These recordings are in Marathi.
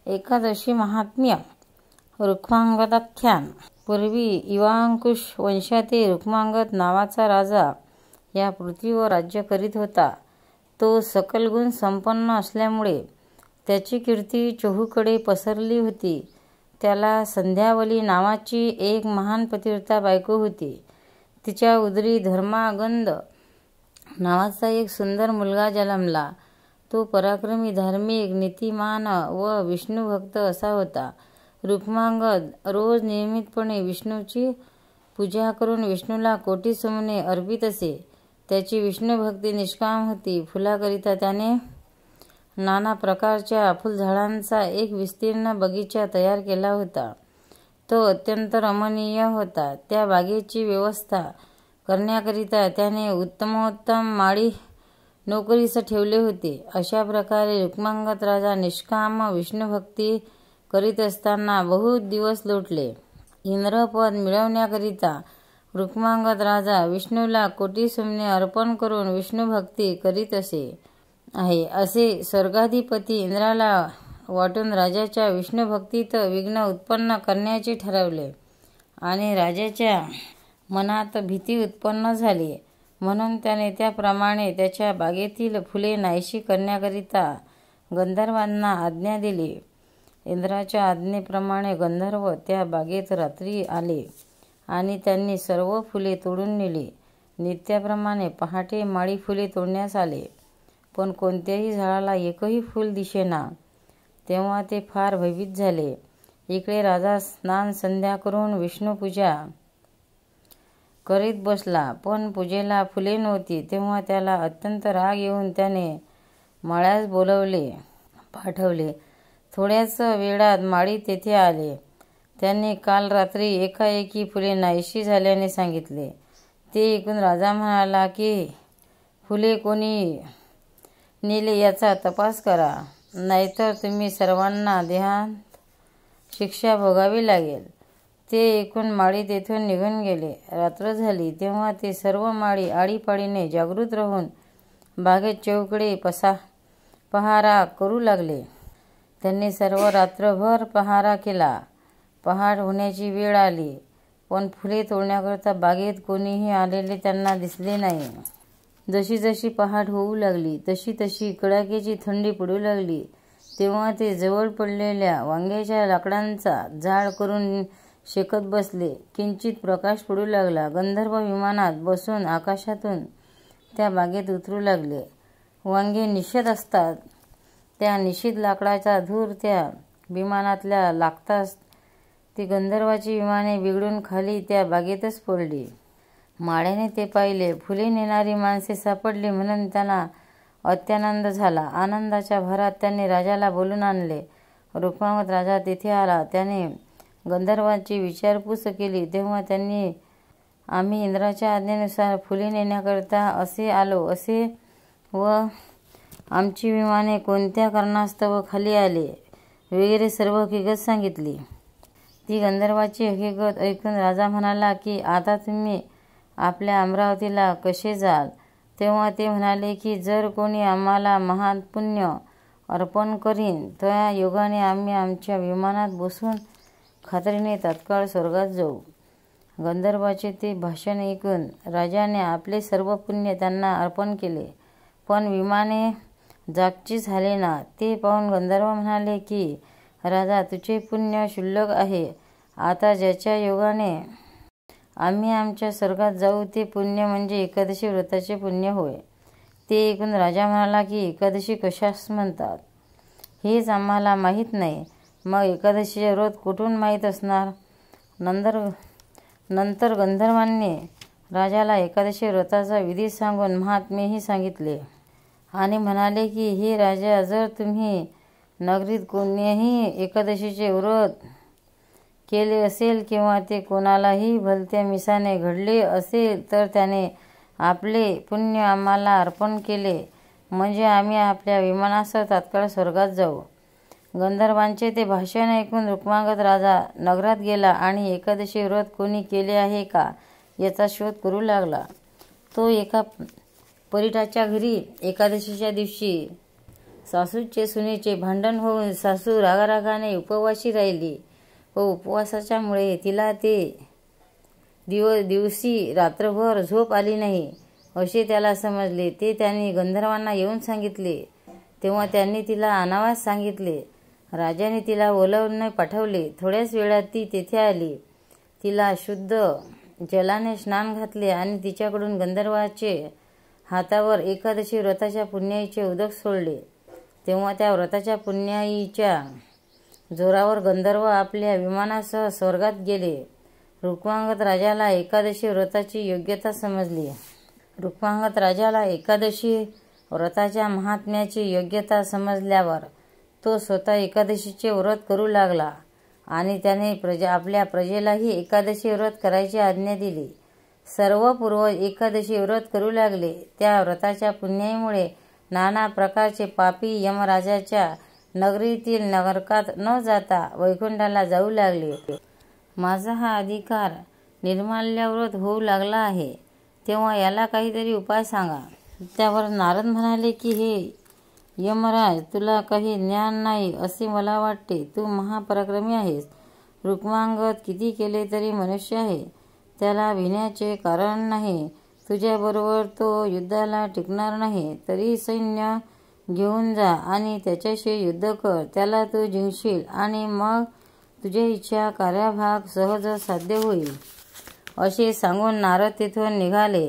एकादशी महात्म्य रुक्मांगदाख्यान. पूर्वी इवांकुश वंशातील रुक्मांगद नावाचा राजा या पृथ्वीवर राज्य करीत होता. तो सकल गुण संपन्न असल्यामुळे त्याची कीर्ती चहूकडे पसरली होती. त्याला संध्यावली नावाची एक महान पतिव्रता बायको होती. तिच्या उदरी धर्मागंध नावाचा एक सुंदर मुलगा जन्मला. तो पराक्रमी, धार्मिक, नीतिमान व विष्णुभक्त असा होता. रुक्मांगद रोज नियमितपणे विष्णूची पूजा करून विष्णूला कोटी सुमने अर्पित असे. त्याची विष्णुभक्ती निष्काम होती. फुलाकरिता त्याने नाना प्रकारच्या फुलझाडांचा एक विस्तीर्ण बगीचा तयार केला होता. तो अत्यंत रमणीय होता. त्या बागेची व्यवस्था करण्याकरिता त्याने उत्तमोत्तम माळी नोकरीस ठेवले होते. अशा प्रकारे रुक्मांगद राजा निष्काम विष्णुभक्ती करीत असताना बहुत दिवस लोटले. इंद्रपद मिळवण्याकरिता रुक्मांगद राजा विष्णूला कोटी सुमने अर्पण करून विष्णुभक्ती करीत आहे असे स्वर्गाधिपती इंद्राला वाटून राजाच्या विष्णुभक्तीत विघ्न उत्पन्न करण्याचे ठरवले आणि राजाच्या मनात भीती उत्पन्न झाली. म्हणून त्याने त्याप्रमाणे त्याच्या बागेतील फुले नाहीशी करण्याकरिता गंधर्वांना आज्ञा दिली. इंद्राच्या आज्ञेप्रमाणे गंधर्व त्या बागेत रात्री आले आणि त्यांनी सर्व फुले तोडून नेली. नित्याप्रमाणे पहाटे माळी फुले तोडण्यास आले, पण कोणत्याही झाडाला एकही फूल दिसेना. तेव्हा ते फार भयभीत झाले. इकडे राजा स्नान संध्या करून विष्णुपूजा करीत बसला, पण पूजेला फुले नव्हती. तेव्हा त्याला अत्यंत राग येऊन त्याने माळ्यास पाठवले. थोड्याच वेळात माळी तेथे आले. त्यांनी काल रात्री एकाएकी फुले नाहीशी झाल्याने सांगितले. ते ऐकून राजा म्हणाला की फुले कोणी नेले याचा तपास करा, नाहीतर तुम्ही सर्वांना देहांत शिक्षा भोगावी लागेल. ते ऐकून माळी तेथून निघून गेले. रात्र झाली तेव्हा ते सर्व माळी आळीपाळीने जागृत राहून बागेत चहूकडे पहारा करू लागले. त्यांनी सर्व रात्रभर पहारा केला. पहाट होण्याची वेळ आली, पण फुले तोडण्याकरता बागेत कोणीही आलेले त्यांना दिसले नाही. जशी जशी पहाट होऊ लागली तशी तशी कडाक्याची थंडी पडू लागली. तेव्हा ते जवळ पडलेल्या वांग्याच्या लाकडांचा जाळ करून शेकत बसले. किंचित प्रकाश पडू लागला. गंधर्व विमानात बसून आकाशातून त्या बागेत उतरू लागले. वांगे निषेध असतात. त्या निषेध लाकडाचा धूर त्या विमानातल्या लागताच ती गंधर्वाची विमाने बिघडून खाली त्या बागेतच पडली. माळ्याने ते पाहिले. फुले नेणारी माणसे सापडली म्हणून त्यांना अत्यानंद झाला. आनंदाच्या भरात त्यांनी राजाला बोलून आणले. रुक्मांगद राजा तेथे आला. त्याने गंधर्वांची विचारपूस केली. तेव्हा त्यांनी आम्ही इंद्राच्या आज्ञेनुसार फुले नेण्याकरता असे आलो असे व आमची विमाने कोणत्या कारणास्तव खाली आले वगैरे सर्व हकीकत सांगितली. ती गंधर्वाची हकीकत ऐकून राजा म्हणाला की आता तुम्ही आपल्या अमरावतीला कसे जाल. तेव्हा ते म्हणाले की जर कोणी आम्हाला महापुण्य अर्पण करीन त्या योगाने आम्ही आमच्या विमानात बसून खात्रीने तात्काळ स्वर्गात जाऊ. गंधर्वाचे ते भाषण ऐकून राजाने आपले सर्व पुण्य त्यांना अर्पण केले, पण विमाने जागची झाले ना. ते पाहून गंधर्व म्हणाले की राजा, तुझे पुण्य क्षुल्लक आहे. आता ज्याच्या योगाने आम्ही आमच्या स्वर्गात जाऊ ते पुण्य म्हणजे एकादशी व्रताचे पुण्य होय. ते ऐकून राजा म्हणाला की एकादशी कशास म्हणतात हेच आम्हाला माहीत नाही. मग एकादशीचे व्रत कुठून माहीत असणार. नंतर गंधर्वांनी राजाला एकादशी व्रताचा विधी सांगून महात्म्यही सांगितले आणि म्हणाले की हे राजा, जर तुम्ही नगरीत कोणीही एकादशीचे व्रत केले असेल किंवा ते कोणालाही भलत्या मिसाने घडले असेल तर त्याने आपले पुण्य आम्हाला अर्पण केले म्हणजे आम्ही आपल्या विमानासह तात्काळ स्वर्गात जाऊ. गंधर्वांचे ते भाषण ऐकून रुक्मांगद राजा नगरात गेला आणि एकादशी व्रत कोणी केले आहे का याचा शोध करू लागला. तो एका परिटाच्या घरी एकादशीच्या दिवशी सासूचे सुनेचे भांडण होऊन सासू रागारागाने उपवाशी राहिली व उपवासाच्यामुळे तिला ते दिवशी रात्रभर झोप आली नाही असे त्याला समजले. ते त्याने गंधर्वांना येऊन सांगितले. तेव्हा त्यांनी तिला आणावयास सांगितले. राजाने तिला बोलावून पाठवले. थोड्याच वेळात ती तेथे आली. तिला शुद्ध जलाने स्नान घातले आणि तिच्याकडून गंधर्वाचे हातावर एकादशी व्रताच्या पुण्याईचे उदक सोडले. तेव्हा त्या व्रताच्या पुण्याईच्या जोरावर गंधर्व आपल्या विमानासह स्वर्गात गेले. रुक्मांगद राजाला एकादशी व्रताची योग्यता समजली. रुक्मांगद राजाला एकादशी व्रताच्या महात्म्याची योग्यता समजल्यावर तो स्वतः एकादशीचे व्रत करू लागला आणि त्याने आपल्या प्रजेलाही एकादशी व्रत करायची आज्ञा दिली. सर्व पूर्वज एकादशी व्रत करू लागले. त्या व्रताच्या पुण्याईमुळे नाना प्रकारचे पापी यमराजाच्या नगरीतील नरकात न जाता वैकुंठाला जाऊ लागले. माझा हा अधिकार निर्माल्याव्रत होऊ लागला आहे, तेव्हा याला काहीतरी उपाय सांगा. त्यावर नारद म्हणाले की हे यमराज, तुला काही ज्ञान नाही असे मला वाटते. तू महापराक्रमी आहेस. रुक्मांगद किती केले तरी मनुष्य आहे, त्याला भिण्याचे कारण नाही. तुझ्याबरोबर तो युद्धाला टिकणार नाही. तरी सैन्य घेऊन जा आणि त्याच्याशी युद्ध कर. त्याला तू जिंकशील आणि मग तुझ्या इच्छा कार्यभाग सहज साध्य होईल. असे सांगून नारद तेथून निघाले.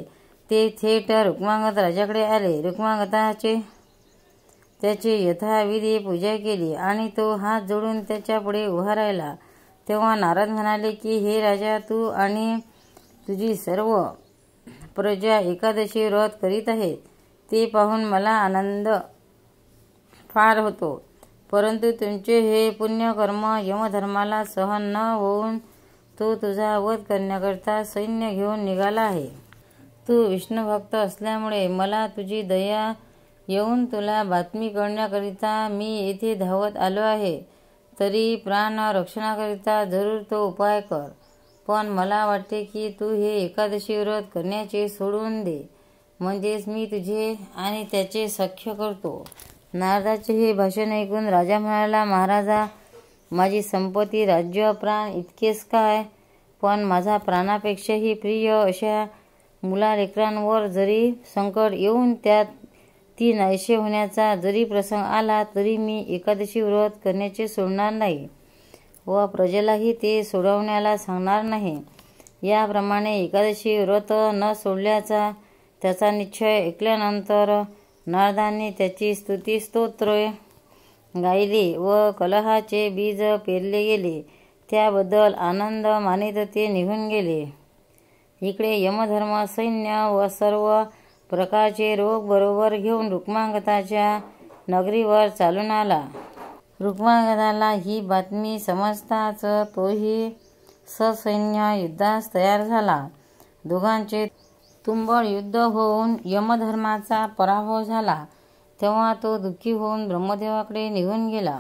ते थेट रुक्मांगद राजाकडे आले. रुक्मांगदाचे त्याची यथाविधी पूजा केली आणि तो हात जोडून त्याच्या पुढे उभा राहिला. तेव्हा नारद म्हणाले की हे राजा, तू आणि तुझी सर्व प्रजा एकादशी व्रत करीत आहेत, ते पाहून मला आनंद फार होतो. परंतु तुमचे हे पुण्यकर्म यमधर्माला सहन न होऊन तो तुझा वध करण्याकरता सैन्य घेऊन निघाला आहे. तू विष्णुभक्त असल्यामुळे मला तुझी दया येऊन तुला बातमी कळण्याकरिता मी येथे धावत आलो आहे. तरी प्राण रक्षणाकरिता जरूर तो उपाय कर. पण मला वाटते की तू हे एकादशी व्रत करण्याचे सोडून दे, म्हणजेच मी तुझे आणि त्याचे सख्य करतो. नारदाचे हे भाषण ऐकून राजा म्हणाला, महाराजा, माझी संपत्ती, राज्य, प्राण इतकेच काय, पण माझा प्राणापेक्षाही प्रिय अशा मुलालेकरांवर जरी संकट येऊन त्यात ती नाहीसे होण्याचा जरी प्रसंग आला तरी मी एकादशी व्रत करण्याचे सोडणार नाही व प्रजेलाही ते सोडवण्याला सांगणार नाही. याप्रमाणे एकादशी व्रत न सोडल्याचा त्याचा निश्चय ऐकल्यानंतर नारदांनी त्याची स्तुती स्तोत्रे गायली व कलहाचे बीज पेरले गेले. त्याबद्दल आनंद मानित ते निघून गेले. इकडे यमधर्म सैन्य व सर्व प्रकारचे रोग बरोबर घेऊन रुक्मांगदाच्या नगरीवर चालून आला. रुक्मांगदाला ही बातमी समजताच तोही ससैन्य युद्धास तयार झाला. दोघांचे तुंबळ युद्ध होऊन यमधर्माचा पराभव झाला. तेव्हा तो दुःखी होऊन ब्रह्मदेवाकडे निघून गेला.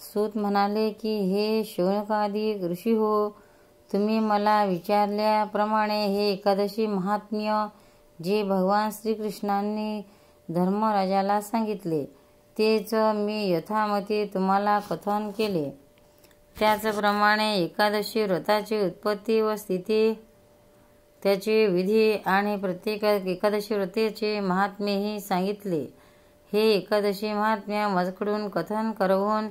सूत म्हणाले की हे शौनकादी ऋषी हो, तुम्ही मला विचारल्याप्रमाणे हे एकादशी महात्म्य जे भगवान श्रीकृष्णांनी धर्मराजाला सांगितले तेच मी यथामती तुम्हाला कथन केले. त्याचप्रमाणे एकादशी व्रताची उत्पत्ती व स्थिती, त्याचे विधी आणि प्रत्येक एकादशी व्रताचे महात्म्यही सांगितले. हे एकादशी महात्म्य माझ्याकडून कथन करवून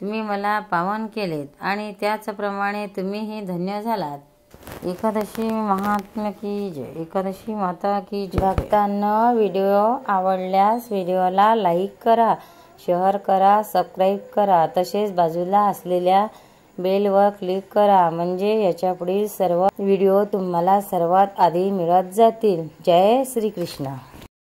तुम्ही मला पावन केलेत आणि त्याचप्रमाणे तुम्हीही धन्य झालात. एकादशी महात्म्य की जय. एकादशी माता की जय. भक्तांनो, व्हिडिओ आवडल्यास व्हिडिओला लाईक करा, शेअर करा, सबस्क्राईब करा. तसेच बाजूला असलेल्या बेलवर क्लिक करा, म्हणजे याच्या पुढील सर्व व्हिडिओ तुम्हाला सर्वात आधी मिळत जातील. जय श्री कृष्ण.